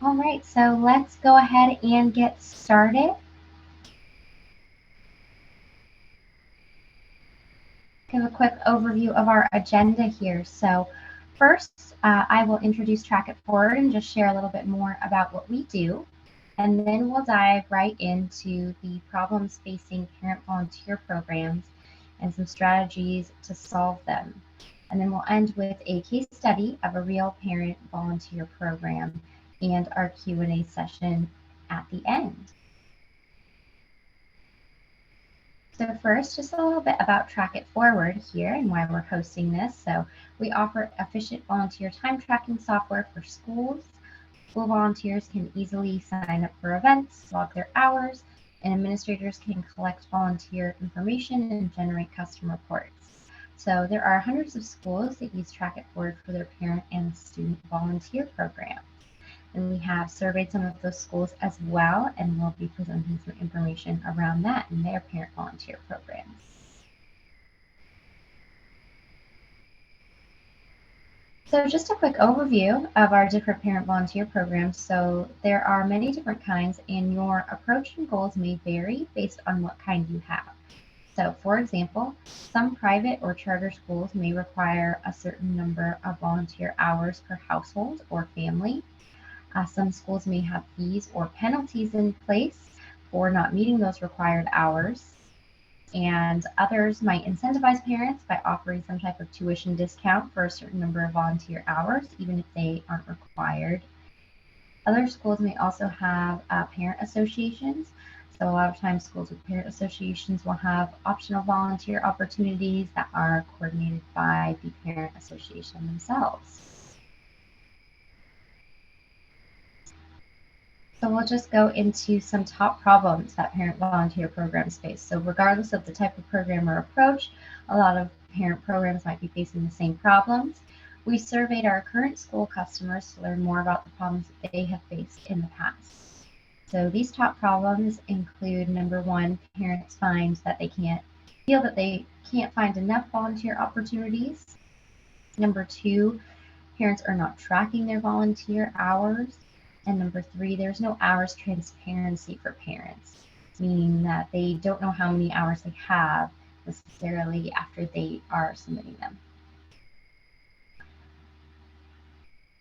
All right, so let's go ahead and get started. Give a quick overview of our agenda here. So first, I will introduce Track It Forward and just share a little bit more about what we do. And then we'll dive right into the problems facing parent volunteer programs and some strategies to solve them. And then we'll end with a case study of a real parent volunteer program and our Q&A session at the end. So first, just a little bit about Track It Forward here and why we're hosting this. So we offer efficient volunteer time tracking software for schools. School volunteers can easily sign up for events, log their hours, and administrators can collect volunteer information and generate custom reports. So there are hundreds of schools that use Track It Forward for their parent and student volunteer programs. And we have surveyed some of those schools as well, and we'll be presenting some information around that in their parent volunteer programs. So just a quick overview of our different parent volunteer programs. So there are many different kinds, and your approach and goals may vary based on what kind you have. So for example, some private or charter schools may require a certain number of volunteer hours per household or family. Some schools may have fees or penalties in place for not meeting those required hours. And others might incentivize parents by offering some type of tuition discount for a certain number of volunteer hours, even if they aren't required. Other schools may also have parent associations. So a lot of times schools with parent associations will have optional volunteer opportunities that are coordinated by the parent association themselves. So we'll just go into some top problems that parent volunteer programs face. So regardless of the type of program or approach, a lot of parent programs might be facing the same problems. We surveyed our current school customers to learn more about the problems that they have faced in the past. So these top problems include number one, parents feel that they can't find enough volunteer opportunities. Number two, parents are not tracking their volunteer hours. And number three, there's no hours transparency for parents, meaning that they don't know how many hours they have necessarily after they are submitting them.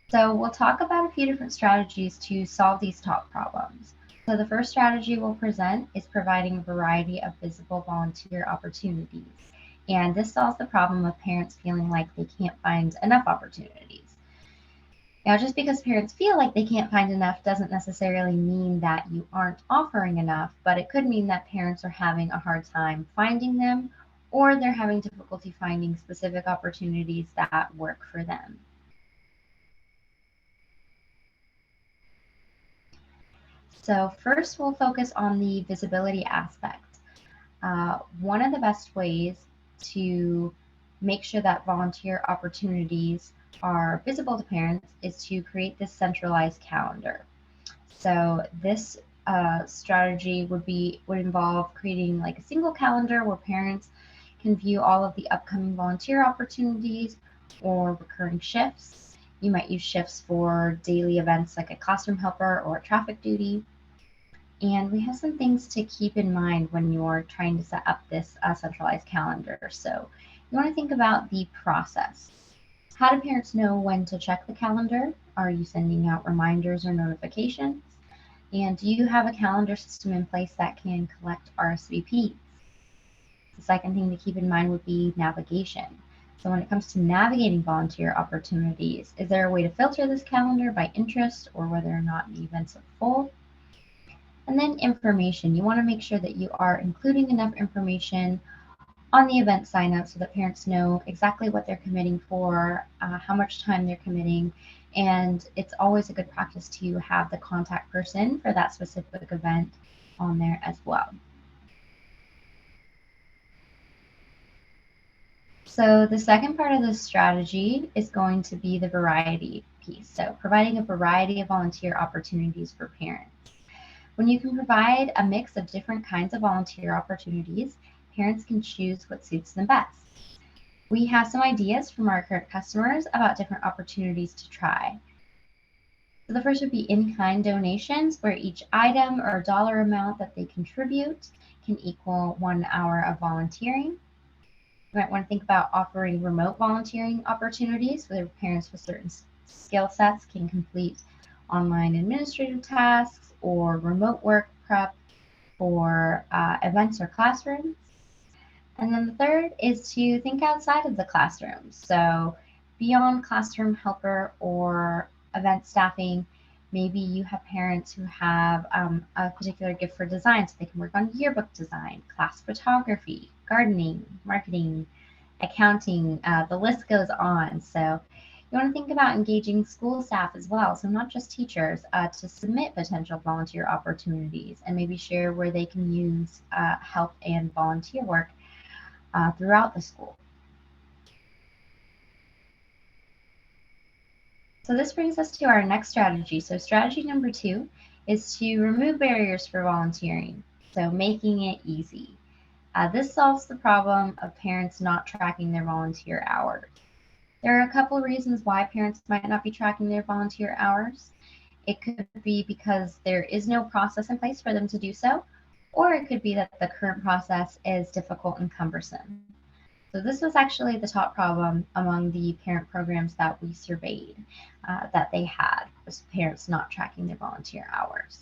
So we'll talk about a few different strategies to solve these top problems. So the first strategy we'll present is providing a variety of visible volunteer opportunities. And this solves the problem of parents feeling like they can't find enough opportunities. Now, just because parents feel like they can't find enough doesn't necessarily mean that you aren't offering enough, but it could mean that parents are having a hard time finding them, or they're having difficulty finding specific opportunities that work for them. So first, we'll focus on the visibility aspect. One of the best ways to make sure that volunteer opportunities are visible to parents is to create this centralized calendar. So this strategy would involve creating like a single calendar where parents can view all of the upcoming volunteer opportunities or recurring shifts. You might use shifts for daily events like a classroom helper or a traffic duty. And we have some things to keep in mind when you're trying to set up this centralized calendar. So you want to think about the process. How do parents know when to check the calendar? Are you sending out reminders or notifications? And do you have a calendar system in place that can collect RSVPs? The second thing to keep in mind would be navigation. So when it comes to navigating volunteer opportunities, is there a way to filter this calendar by interest or whether or not the events are full? And then information. You want to make sure that you are including enough information on the event sign up so that parents know exactly what they're committing for, how much time they're committing, and it's always a good practice to have the contact person for that specific event on there as well. So the second part of this strategy is going to be the variety piece. So providing a variety of volunteer opportunities for parents. When you can provide a mix of different kinds of volunteer opportunities, parents can choose what suits them best. We have some ideas from our current customers about different opportunities to try. So the first would be in-kind donations, where each item or dollar amount that they contribute can equal 1 hour of volunteering. You might want to think about offering remote volunteering opportunities where parents with certain skill sets can complete online administrative tasks or remote work prep for events or classrooms. And then the third is to think outside of the classroom. So beyond classroom helper or event staffing, maybe you have parents who have a particular gift for design, so they can work on yearbook design, class photography, gardening, marketing, accounting, the list goes on. So you want to think about engaging school staff as well, so not just teachers, to submit potential volunteer opportunities and maybe share where they can use help and volunteer work throughout the school. So this brings us to our next strategy. So strategy number 2 is to remove barriers for volunteering, so making it easy. This solves the problem of parents not tracking their volunteer hours. There are a couple of reasons why parents might not be tracking their volunteer hours. It could be because there is no process in place for them to do so, or it could be that the current process is difficult and cumbersome. So this was actually the top problem among the parent programs that we surveyed that they had, was parents not tracking their volunteer hours.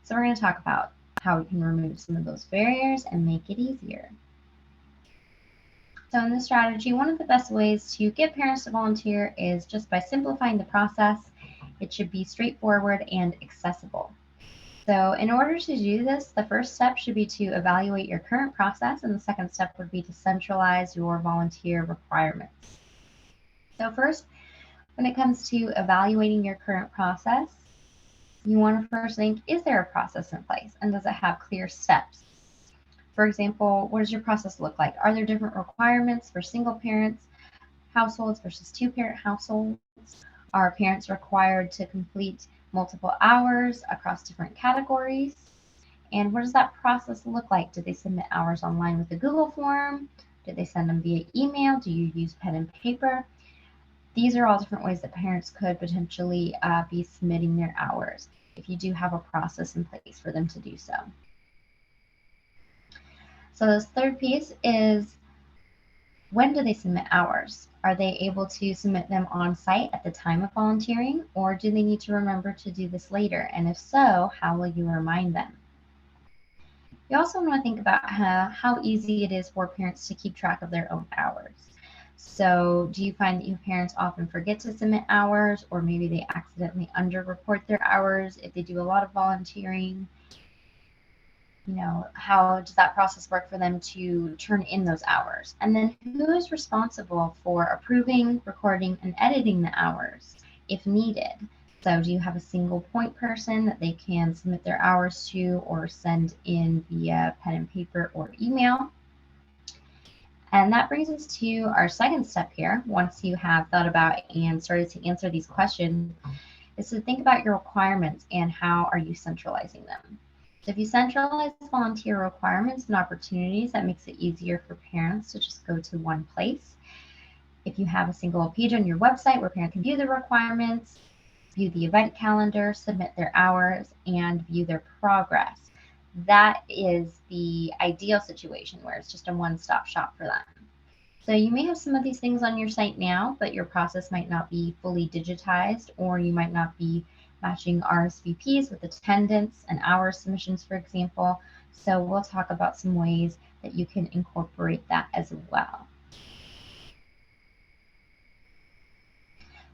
So we're going to talk about how we can remove some of those barriers and make it easier. So in this strategy, one of the best ways to get parents to volunteer is just by simplifying the process. It should be straightforward and accessible. So in order to do this, the first step should be to evaluate your current process, and the second step would be to centralize your volunteer requirements. So first, when it comes to evaluating your current process, you want to first think, is there a process in place, and does it have clear steps? For example, what does your process look like? Are there different requirements for single parents households versus two-parent households? Are parents required to complete multiple hours across different categories? And what does that process look like? Do they submit hours online with a Google form? Do they send them via email? Do you use pen and paper? These are all different ways that parents could potentially be submitting their hours if you do have a process in place for them to do so. So this third piece is, when do they submit hours? Are they able to submit them on site at the time of volunteering, or do they need to remember to do this later? And if so, how will you remind them? You also want to think about how easy it is for parents to keep track of their own hours. So do you find that your parents often forget to submit hours, or maybe they accidentally underreport their hours if they do a lot of volunteering? You know, how does that process work for them to turn in those hours? And then who is responsible for approving, recording, and editing the hours if needed? So do you have a single point person that they can submit their hours to or send in via pen and paper or email? And that brings us to our second step here. Once you have thought about and started to answer these questions, is to think about your requirements and how are you centralizing them. So if you centralize volunteer requirements and opportunities, that makes it easier for parents to just go to one place. If you have a single page on your website where parents can view the requirements, view the event calendar, submit their hours, and view their progress, that is the ideal situation where it's just a one-stop shop for them. So you may have some of these things on your site now, but your process might not be fully digitized, or you might not be matching RSVPs with attendance and hour submissions, for example. So we'll talk about some ways that you can incorporate that as well.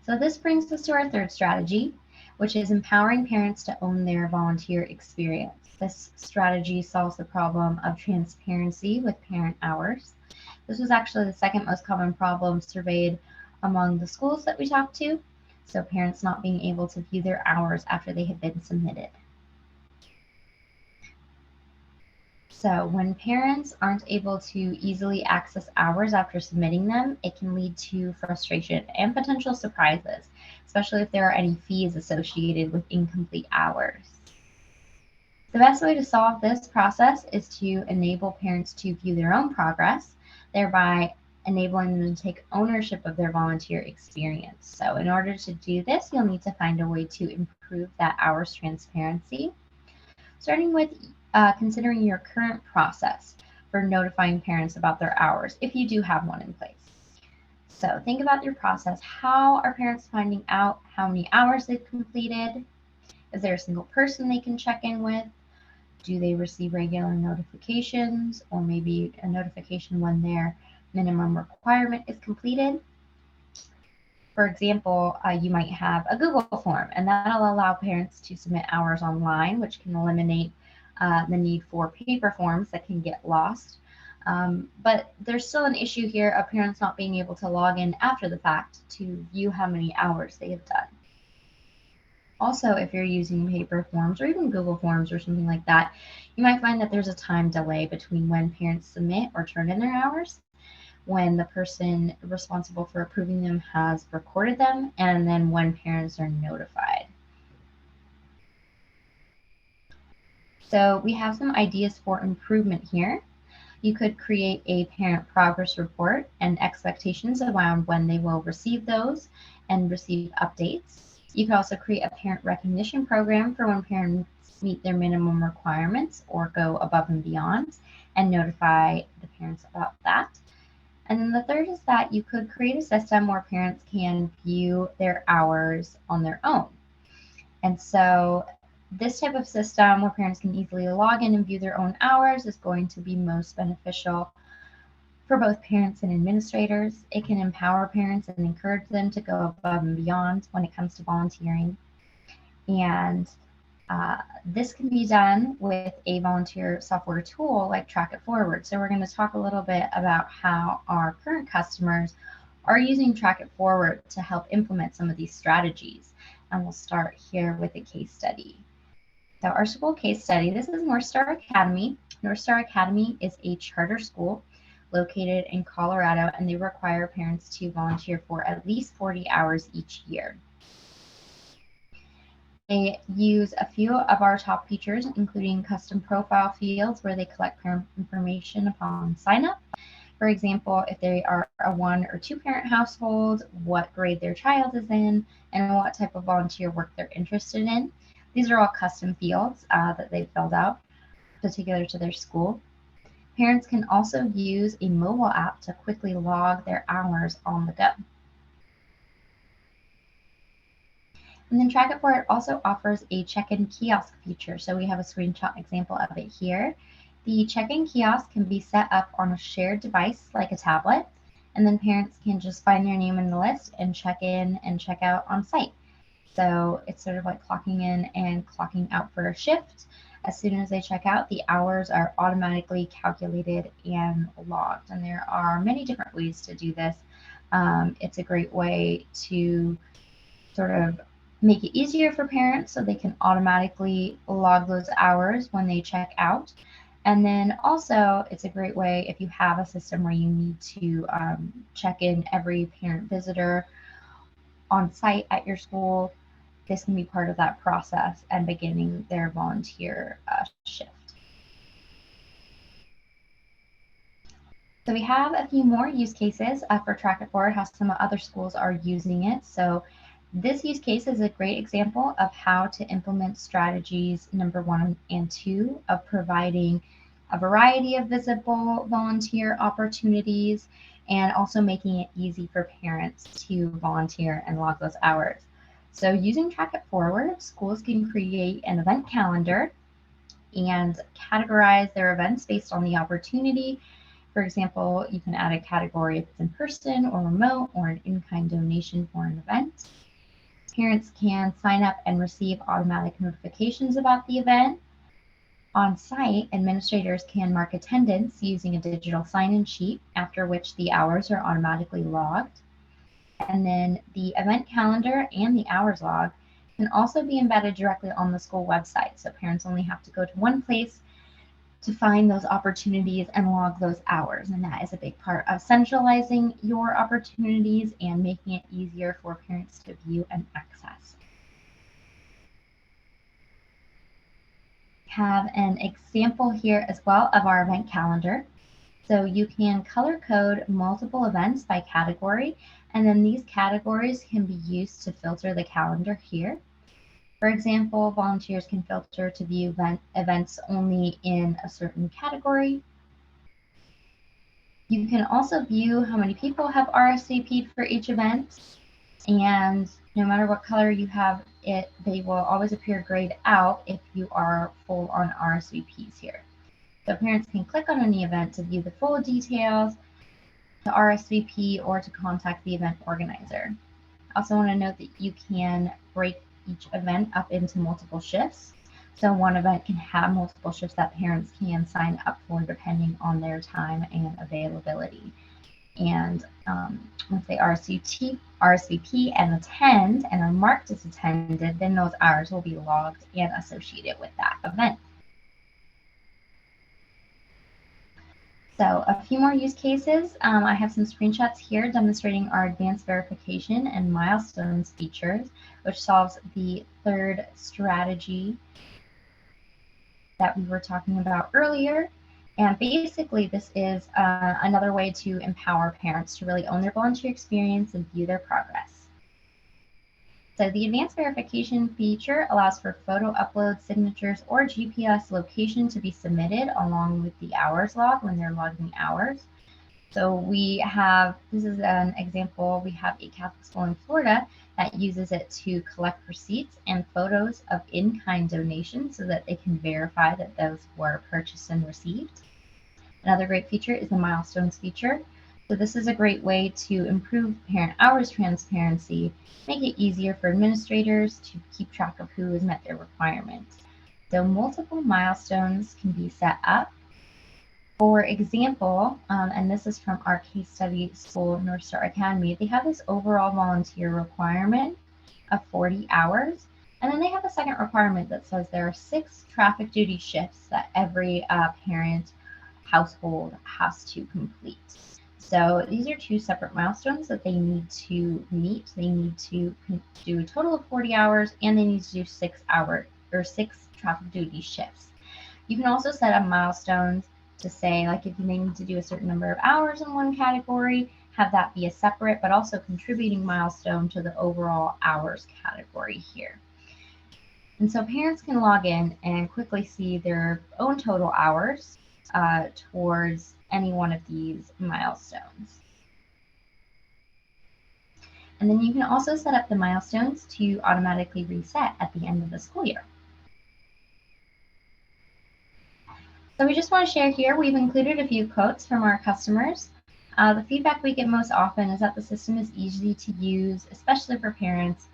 So this brings us to our third strategy, which is empowering parents to own their volunteer experience. This strategy solves the problem of transparency with parent hours. This was actually the second most common problem surveyed among the schools that we talked to. So parents not being able to view their hours after they had been submitted. So when parents aren't able to easily access hours after submitting them, it can lead to frustration and potential surprises, especially if there are any fees associated with incomplete hours. The best way to solve this process is to enable parents to view their own progress, thereby enabling them to take ownership of their volunteer experience. So in order to do this, you'll need to find a way to improve that hours transparency, starting with considering your current process for notifying parents about their hours, if you do have one in place. So think about your process. How are parents finding out how many hours they've completed? Is there a single person they can check in with? Do they receive regular notifications, or maybe a notification when their minimum requirement is completed? For example, you might have a Google form, and that'll allow parents to submit hours online, which can eliminate the need for paper forms that can get lost. But there's still an issue here of parents not being able to log in after the fact to view how many hours they have done. Also, if you're using paper forms or even Google Forms or something like that, you might find that there's a time delay between when parents submit or turn in their hours, when the person responsible for approving them has recorded them, and then when parents are notified. So we have some ideas for improvement here. You could create a parent progress report and expectations around when they will receive those and receive updates. You could also create a parent recognition program for when parents meet their minimum requirements or go above and beyond, and notify the parents about that. And then the third is that you could create a system where parents can view their hours on their own. And so this type of system where parents can easily log in and view their own hours is going to be most beneficial for both parents and administrators. It can empower parents and encourage them to go above and beyond when it comes to volunteering. And this can be done with a volunteer software tool like Track It Forward. So we're going to talk a little bit about how our current customers are using Track It Forward to help implement some of these strategies. And we'll start here with a case study. So our school case study, this is North Star Academy. North Star Academy is a charter school located in Colorado, and they require parents to volunteer for at least 40 hours each year. They use a few of our top features, including custom profile fields where they collect parent information upon sign up. For example, if they are a 1 or 2 parent household, what grade their child is in, and what type of volunteer work they're interested in. These are all custom fields that they've filled out, particular to their school. Parents can also use a mobile app to quickly log their hours on the go. And then Track It Forward also offers a check-in kiosk feature. So we have a screenshot example of it here. The check-in kiosk can be set up on a shared device like a tablet, and then parents can just find their name in the list and check in and check out on site. So it's sort of like clocking in and clocking out for a shift. As soon as they check out, the hours are automatically calculated and logged. And there are many different ways to do this. It's a great way to sort of make it easier for parents so they can automatically log those hours when they check out. And then also, it's a great way if you have a system where you need to check in every parent visitor on site at your school. This can be part of that process and beginning their volunteer shift. So we have a few more use cases for Track It Forward, how some other schools are using it. So this use case is a great example of how to implement strategies number 1 and 2 of providing a variety of visible volunteer opportunities and also making it easy for parents to volunteer and log those hours. So using Track It Forward, schools can create an event calendar and categorize their events based on the opportunity. For example, you can add a category if it's in person or remote or an in-kind donation for an event. Parents can sign up and receive automatic notifications about the event. On site, administrators can mark attendance using a digital sign-in sheet, after which the hours are automatically logged. And then the event calendar and the hours log can also be embedded directly on the school website. So parents only have to go to one place to find those opportunities and log those hours. And that is a big part of centralizing your opportunities and making it easier for parents to view and access. Have an example here as well of our event calendar. So you can color code multiple events by category, and then these categories can be used to filter the calendar here. For example, volunteers can filter to view events only in a certain category. You can also view how many people have RSVP'd for each event, and no matter what color you have it, they will always appear grayed out if you are full on RSVPs here. So parents can click on any event to view the full details, to RSVP, or to contact the event organizer. I also want to note that you can break each event up into multiple shifts. So one event can have multiple shifts that parents can sign up for depending on their time and availability. And once they RSVP and attend and are marked as attended, then those hours will be logged and associated with that event. So a few more use cases. I have some screenshots here demonstrating our advanced verification and milestones features, which solves the third strategy that we were talking about earlier. And basically, this is another way to empower parents to really own their volunteer experience and view their progress. So the advanced verification feature allows for photo upload, signatures, or GPS location to be submitted along with the hours log when they're logging hours. So we have, this is an example, we have a Catholic school in Florida that uses it to collect receipts and photos of in-kind donations so that they can verify that those were purchased and received. Another great feature is the milestones feature. So this is a great way to improve parent hours transparency, make it easier for administrators to keep track of who has met their requirements. So multiple milestones can be set up. For example, and this is from our case study school, North Star Academy, they have this overall volunteer requirement of 40 hours. And then they have a second requirement that says there are 6 traffic duty shifts that every parent household has to complete. So these are 2 separate milestones that they need to meet. They need to do a total of 40 hours, and they need to do 6 traffic duty shifts. You can also set up milestones to say, like, if you need to do a certain number of hours in one category, have that be a separate but also contributing milestone to the overall hours category here. And so parents can log in and quickly see their own total hours towards any one of these milestones. And then you can also set up the milestones to automatically reset at the end of the school year. So we just want to share here, we've included a few quotes from our customers. The feedback we get most often is that the system is easy to use, especially for parents,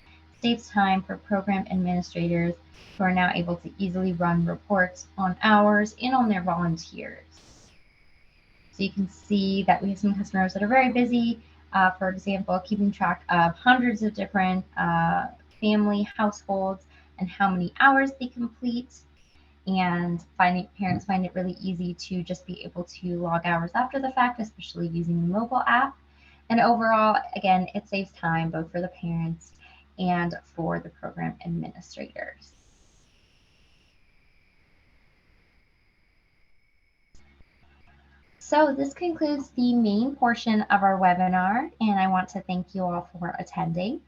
saves time for program administrators who are now able to easily run reports on hours and on their volunteers. So you can see that we have some customers that are very busy, for example, keeping track of hundreds of different family households and how many hours they complete. And parents find it really easy to just be able to log hours after the fact, especially using the mobile app. And overall, again, it saves time both for the parents and for the program administrators. So this concludes the main portion of our webinar, and I want to thank you all for attending.